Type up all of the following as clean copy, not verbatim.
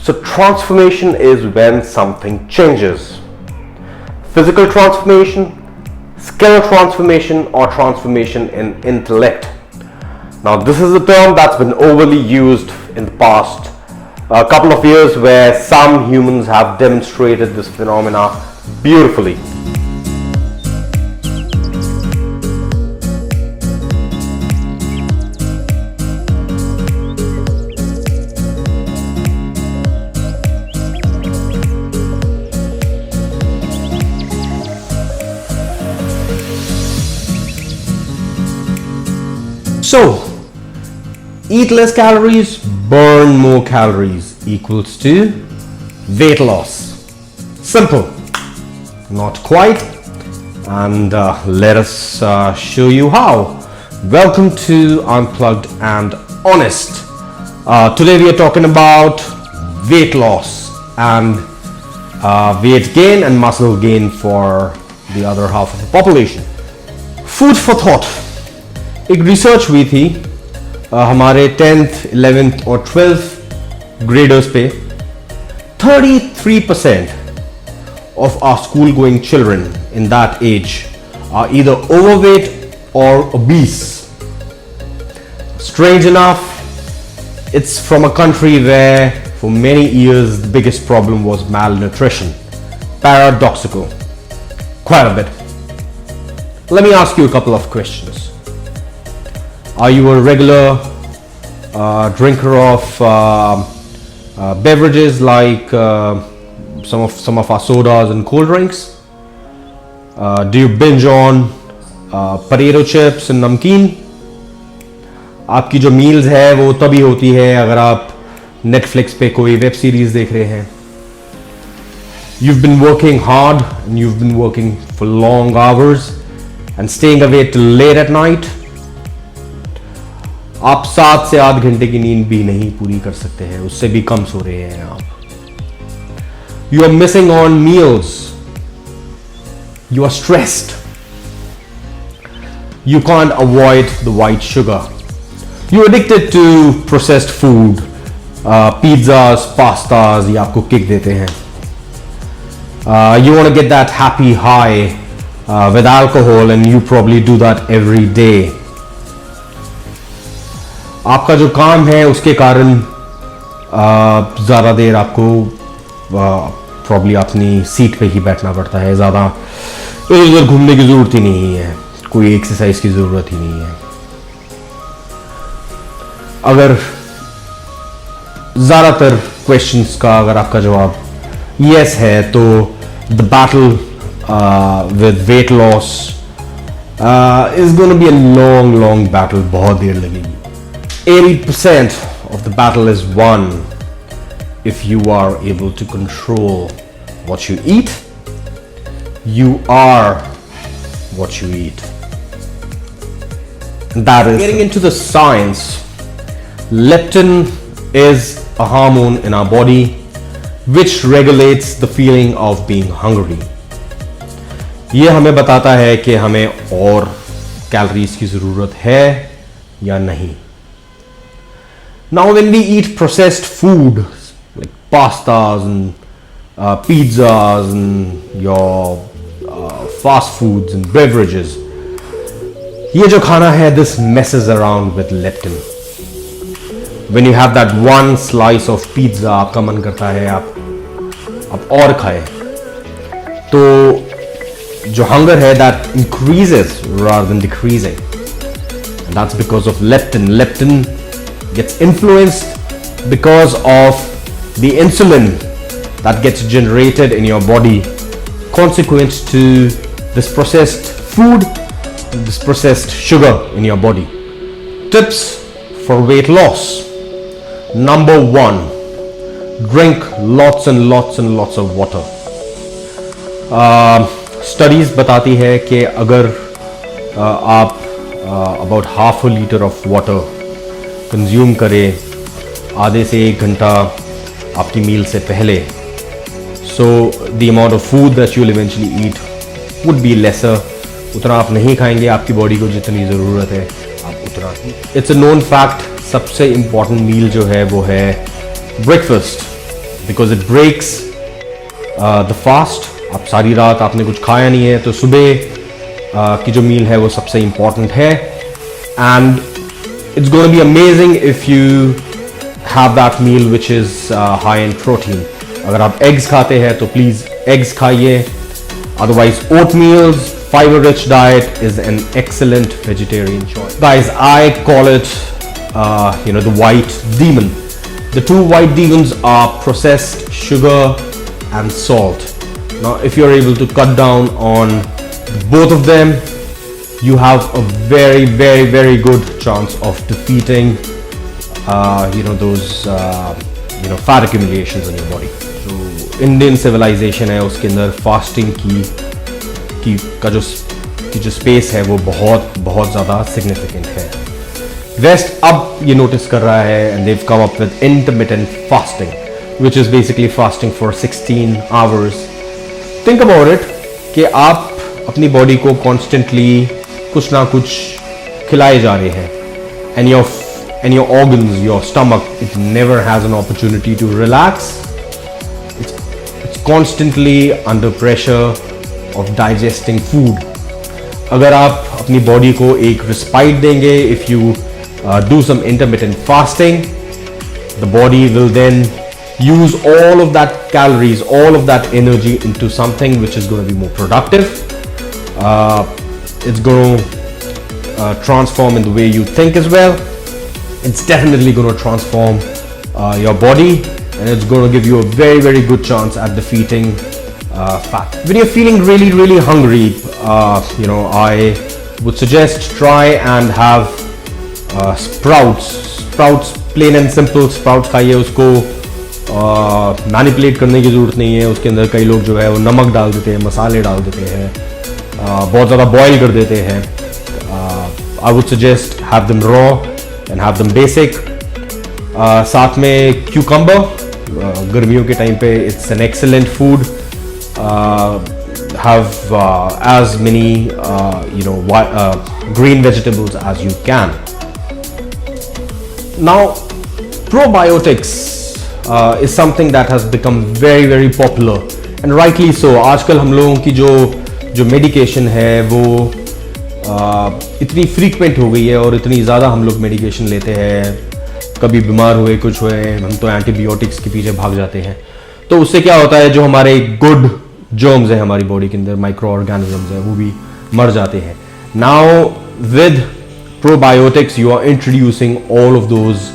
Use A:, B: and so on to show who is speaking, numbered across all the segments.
A: So transformation is when something changes. Physical transformation, skill transformation, or transformation in intellect. Now this is a term that's been overly used in the past couple of years, where some humans have demonstrated this phenomena beautifully. So, eat less calories, burn more calories equals to weight loss. Simple, not quite, and let us show you how. Welcome to Unplugged and Honest. Today we are talking about weight loss and weight gain and muscle gain for the other half of the population. Food for thought. एक research हुई थी हमारे 10th, 11th और 12th graders पे. 33% of our school going children in that age are either overweight or obese. Strange enough, it's from a country where for many years the biggest problem was malnutrition. Paradoxical, quite a bit. Let me ask you a couple of questions. Are you a regular drinker of beverages like some of our sodas and cold drinks? Do you binge on potato chips and namkeen? आपकी जो meals है वो तभी होती है अगर आप Netflix पे कोई वेब सीरीज देख रहे हैं. You've been working hard and you've been working for long hours and staying awake till late at night. आप 7 से 8 घंटे की नींद भी नहीं पूरी कर सकते हैं, उससे भी कम सो रहे हैं आप. You are missing on meals. You are stressed. You can't avoid the white sugar. You are addicted to processed food. Pizzas, pastas, ये आपको किक देते हैं. You want to get that happy high with alcohol and you probably do that every day. आपका जो काम है उसके कारण ज़्यादा देर आपको प्रॉब्ली अपनी सीट पे ही बैठना पड़ता है. ज़्यादा इधर उधर घूमने की ज़रूरत ही नहीं है, कोई एक्सरसाइज की ज़रूरत ही नहीं है. अगर ज़्यादातर क्वेश्चंस का अगर आपका जवाब यस है तो the battle with weight loss is gonna be a long battle. बहुत देर लगेगी. 80% of the battle is won if you are able to control what you eat. You are what you eat. And that is getting into the science. Leptin is a hormone in our body which regulates the feeling of being hungry. ये हमें बताता है कि हमें और calories की ज़रूरत है या नहीं. Now when we eat processed food like pastas and pizzas and your fast foods and beverages, ये जो खाना है this messes around with leptin. When you have that one slice of pizza, आपका मन करता है आप और खाएं, तो जो hunger है that increases rather than decreasing, and that's because of leptin. Leptin gets influenced because of the insulin that gets generated in your body consequent to this processed food, this processed sugar in your body. Tips for weight loss. Number 1, drink lots and lots of water. Studies बताती है कि अगर आप about half a liter of water consume करें आधे से 1 घंटा आपकी मील से पहले, so the amount of food that you'll eventually eat would be lesser. उतना आप नहीं खाएंगे, आपकी बॉडी को जितनी ज़रूरत है आप उतना ही. इट्स अ नोन फैक्ट, सबसे इम्पॉर्टेंट मील जो है वो है breakfast. because it breaks the fast. आप सारी रात आपने कुछ खाया नहीं है तो सुबह की जो मील है वो सबसे इम्पॉर्टेंट है. And it's going to be amazing if you have that meal which is high in protein. अगर आप eggs खाते हैं तो please eggs खाइए. Otherwise, oatmeals, fiber-rich diet is an excellent vegetarian choice. Guys, I call it, the white demon. The two white demons are processed sugar and salt. Now, if you're able to cut down on both of them, you have a very, very, very good chance of defeating, those, fat accumulations in your body. Indian civilization है उसके अंदर fasting की जो space है वो बहुत ज़्यादा significant है. वेस्ट अब ये नोटिस कर रहा है and they've come up with intermittent fasting which is basically fasting for 16 hours. Think about it कि आप अपनी बॉडी को कॉन्स्टेंटली कुछ ना कुछ खिलाए जा रहे हैं and your organs, your stomach, it never has an opportunity to relax. Constantly under pressure of digesting food. अगर आप अपनी बॉडी को एक रिस्पाइट देंगे, if you do some intermittent fasting, the body will then use all of that calories, all of that energy into something which is going to be more productive. It's going to transform in the way you think as well. It's definitely going to transform your body. And it's going to give you a very, very good chance at defeating fat. When you're feeling really, really hungry, I would suggest try and have sprouts. Sprouts, plain and simple sprouts खाइए. उसको manipulate करने की ज़रूरत नहीं है. उसके अंदर कई लोग जो है वो नमक डाल देते हैं, मसाले डाल देते हैं, बहुत ज़्यादा बॉयल कर देते हैं. I would suggest have them raw and have them basic. साथ में cucumber. गर्मियों के टाइम पे it's an excellent food. have as many green vegetables as you can. Now, probiotics is something that has become very very popular and rightly so. आजकल हम लोगों की जो मेडिकेशन है वो इतनी फ्रीक्वेंट हो गई है और इतनी ज़्यादा हम लोग मेडिकेशन लेते हैं. कभी बीमार हुए कुछ हुए हम तो एंटीबायोटिक्स के पीछे भाग जाते हैं. तो उससे क्या होता है, जो हमारे गुड जर्म्स हैं हमारी बॉडी के अंदर, माइक्रो ऑर्गेनिजम्स हैं, वो भी मर जाते हैं. Now with probiotics you are introducing all of those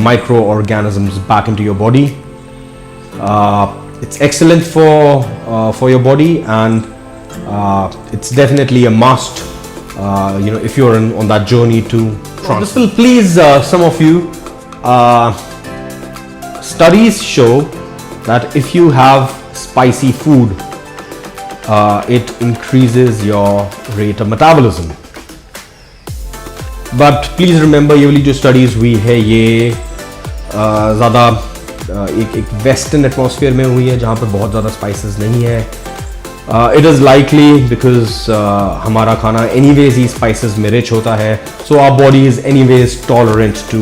A: microorganisms back into your body. It's excellent for your body and it's definitely a must if you're on that journey to transform. This will please some of you. Studies show that if you have spicy food it increases your rate of metabolism. But please remember ये वाली जो studies हुई है ये ज़्यादा एक western atmosphere में हुई है जहाँ पर बहुत ज़्यादा स्पाइसेस नहीं है. इट इज़ लाइकली बिकॉज हमारा खाना एनीवेज ही स्पाइसेस में रिच होता है, so our body is anyways tolerant to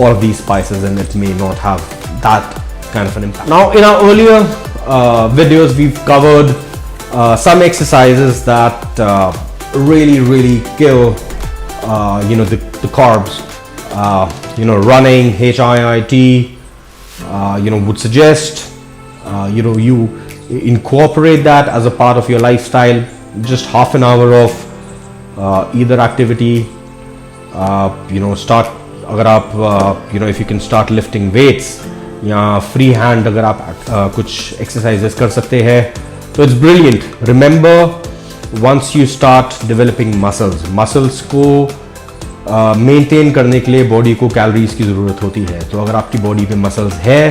A: all of these spices and it may not have that kind of an impact. Now in our earlier videos we've covered some exercises that really kill the carbs. Running, HIIT, would suggest you incorporate that as a part of your lifestyle. Just half an hour of either activity. Start अगर आप if you can start lifting weights या free hand अगर आप कुछ exercises कर सकते हैं तो it's brilliant. Remember, once you start developing muscles को मेंटेन करने के लिए बॉडी को कैलोरीज की ज़रूरत होती है. तो अगर आपकी बॉडी पे मसल्स है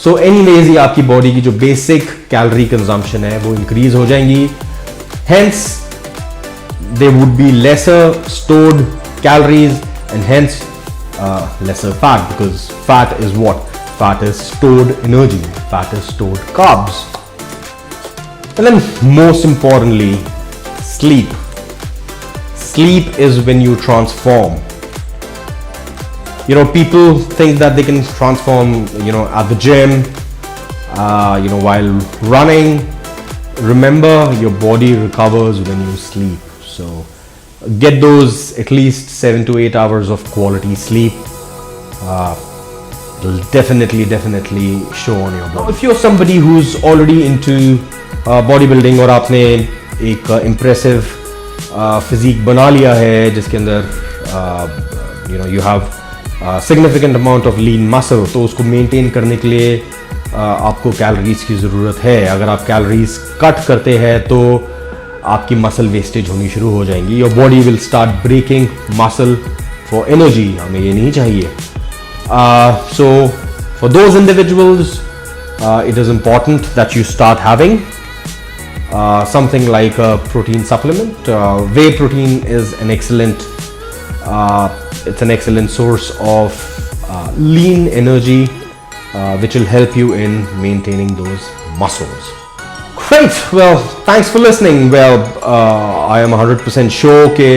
A: सो एनीवेज ही आपकी बॉडी की जो बेसिक कैलोरी कंजम्पशन है वो इंक्रीज हो जाएंगी. Hence they would be lesser stored calories and hence lesser fat, because fat is what? Fat is stored energy, fat is stored carbs. And then most importantly, sleep. Sleep is when you transform. People think that they can transform at the gym while running. Remember, your body recovers when you sleep. So get those at least 7 to 8 hours of quality sleep. It'll definitely show on your body. Now, if you're somebody who's already into bodybuilding और आपने एक impressive physique बना लिया है जिसके अंदर you have significant amount of lean muscle, तो उसको maintain करने के लिए आपको कैलोरीज की ज़रूरत है. अगर आप कैलोरीज कट करते हैं तो आपकी मसल वेस्टेज होनी शुरू हो जाएंगी. Your body will start breaking muscle for energy. हमें ये नहीं चाहिए. So for those individuals it is important that you start having something like a protein supplement. Whey protein is an excellent source of lean energy which will help you in maintaining those muscles. Great. Well, thanks for listening. Well, I am 100% sure कि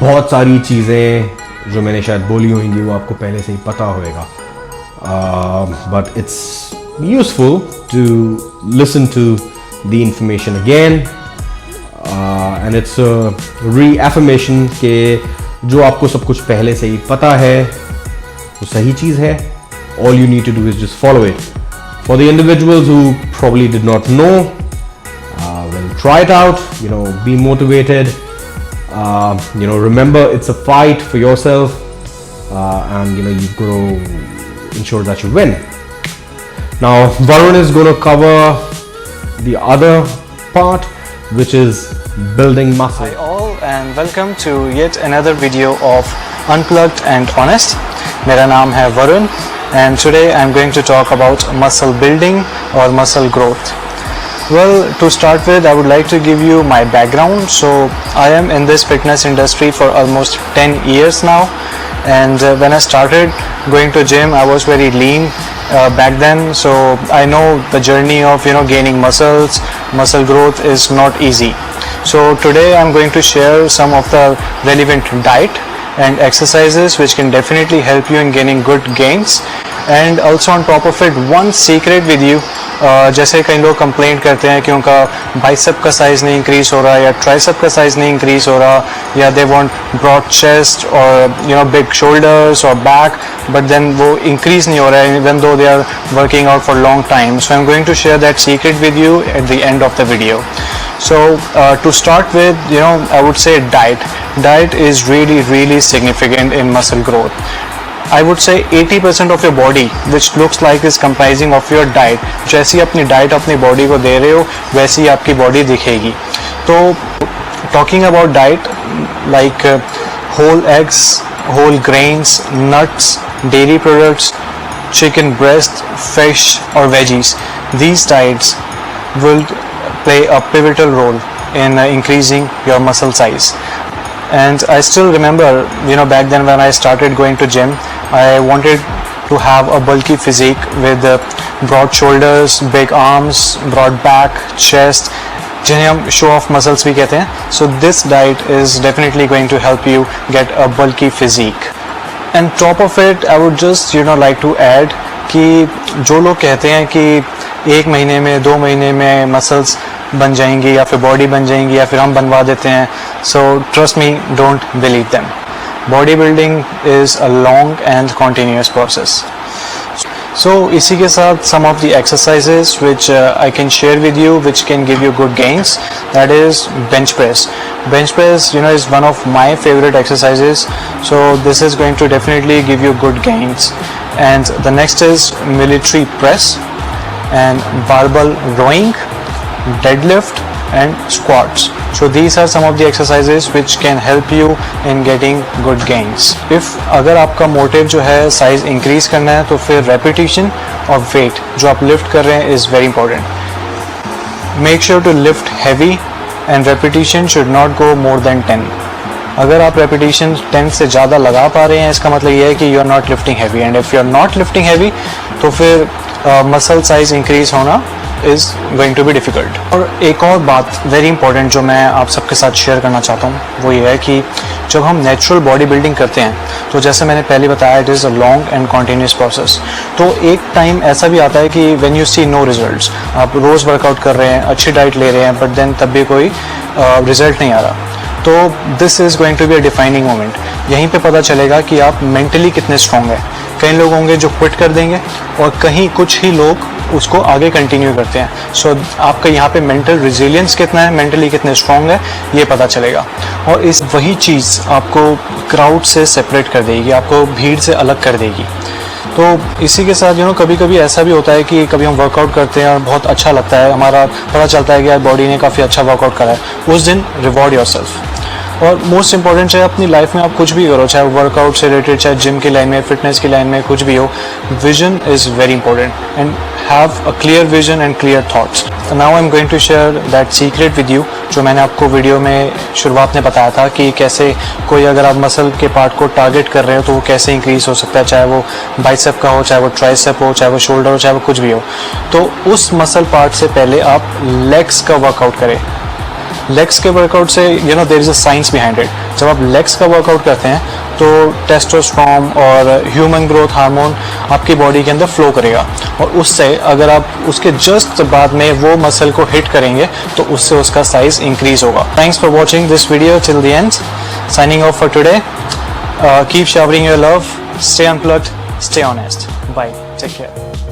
A: बहुत सारी चीज़ें जो मैंने शायद बोली होंगी वो आपको पहले से ही पता होगा. But it's useful to listen to the information again, and it's a reaffirmation कि जो आपको सब कुछ पहले से ही पता है वो सही चीज़ है. All you need to do is just follow it. For the individuals who probably did not know, well, try it out. Be motivated. Remember, it's a fight for yourself, and you've got to ensure that you win. Now, Varun is going to cover the other part, which is building muscle.
B: Hi all, and welcome to yet another video of Unplugged and Honest. मेरा नाम है Varun. And today I'm going to talk about muscle building or muscle growth. Well, to start with, I would like to give you my background. So I am in this fitness industry for almost 10 years now, and when I started going to gym, I was very lean back then. So I know the journey of gaining muscles. Muscle growth is not easy. So today I'm going to share some of the relevant diet and exercises which can definitely help you in gaining good gains, and also on top of it one secret with you. जैसे कई लोग complaint करते हैं कि उनका bicep का size नहीं increase हो रहा, या ट्राइसेप का साइज़ नहीं इंक्रीज हो रहा, या दे वांट ब्रॉड चेस्ट और बिग शोल्डर्स और बैक, बट देन वो इंक्रीज नहीं हो रहा है even though they are working out for long time. So I am going to share that secret with you at the end of the video. So to start with, I would say diet is really significant in muscle growth. I would say 80% of your body which looks like is comprising of your diet. जैसी अपनी diet अपनी body को दे रहे हो वैसी आपकी body दिखेगी. तो talking about diet, like whole eggs, whole grains, nuts, dairy products, chicken breast, fish or veggies, these diets will play a pivotal role in increasing your muscle size. And I still remember, back then when I started going to gym, I wanted to have a bulky physique with broad shoulders, big arms, broad back, chest, जिन्हें हम show off muscles भी कहते हैं. So this diet is definitely going to help you get a bulky physique. And top of it, I would just like to add कि जो लोग कहते हैं कि 1 महीने में 2 महीने में मसल्स बन जाएंगी या फिर बॉडी बन जाएंगी या फिर हम बनवा देते हैं, so trust me, don't believe them. Body building is a long and continuous process. So इसी के साथ some of the exercises which I can share with you which can give you good gains, that is bench press. Bench press is one of my favorite exercises, so this is going to definitely give you good gains. And the next is military press and barbell rowing, deadlift and squats. So these are some of the exercises which can help you in getting good gains. If अगर आपका motive जो है size increase करना है तो फिर repetition और wait जो आप लिफ्ट कर रहे हैं is very important. Make sure to lift heavy and repetition should not go more than 10. अगर आप रेपिटेशन 10 से ज़्यादा लगा पा रहे हैं इसका मतलब ये है कि you are not lifting heavy, and if you are not lifting heavy तो फिर मसल साइज इंक्रीज होना is going to be difficult. और एक और बात वेरी इंपॉर्टेंट जो मैं आप सबके साथ शेयर करना चाहता हूँ वो ये है कि जब हम नेचुरल बॉडी बिल्डिंग करते हैं तो जैसे मैंने पहले बताया, it is a long and continuous process. तो एक टाइम ऐसा भी आता है कि when you see no results, आप रोज़ वर्कआउट कर रहे हैं, अच्छी डाइट ले रहे हैं, बट देन तब भी कोई रिजल्ट नहीं आ रहा, तो this is going to be a defining moment. यहीं पे पता चलेगा कि आप मेंटली कितने स्ट्रॉन्ग हैं। कई लोग होंगे जो क्विट कर देंगे और कहीं कुछ ही लोग उसको आगे कंटिन्यू करते हैं। सो आपका यहाँ पे मेंटल रिजिलियंस कितना है, मेंटली कितने स्ट्रॉन्ग है, ये पता चलेगा। और इस वही चीज़ आपको क्राउड से सेपरेट कर देगी, आपको भीड़ से अलग कर देगी। तो इसी के साथ कभी कभी ऐसा भी होता है कि कभी हम वर्कआउट करते हैं और बहुत अच्छा लगता है, हमारा पता चलता है कि यार बॉडी ने काफ़ी अच्छा वर्कआउट करा है, उस दिन रिवॉर्ड योरसेल्फ। और मोस्ट इंपॉर्टेंट, चाहे अपनी लाइफ में आप कुछ भी करो, चाहे वर्कआउट से रिलेटेड, चाहे जिम की लाइन में, फिटनेस की लाइन में, कुछ भी हो, vision is very important and have a clear vision and clear thoughts. Now I am going to share that secret with you, जो मैंने आपको वीडियो में शुरुआत में बताया था कि कैसे कोई अगर आप मसल के पार्ट को टारगेट कर रहे हो तो वो कैसे इंक्रीज हो सकता है, चाहे वो बाइसेप का हो, चाहे वो ट्राइसेप हो, चाहे वो शोल्डर हो, चाहे वो कुछ भी हो। तो उस मसल पार्ट से पहले आप लेग्स का वर्कआउट करें। लेग्स के वर्कआउट से there is a science behind it. जब आप लेग्स का वर्कआउट करते हैं तो टेस्टोस्टेरोन और ह्यूमन ग्रोथ हार्मोन आपकी बॉडी के अंदर फ्लो करेगा, और उससे अगर आप उसके जस्ट बाद में वो मसल को हिट करेंगे तो उससे उसका साइज इंक्रीज होगा। Thanks for watching this video till the end. Signing off for today. Keep showering your love, stay unplugged, stay honest, bye, take care.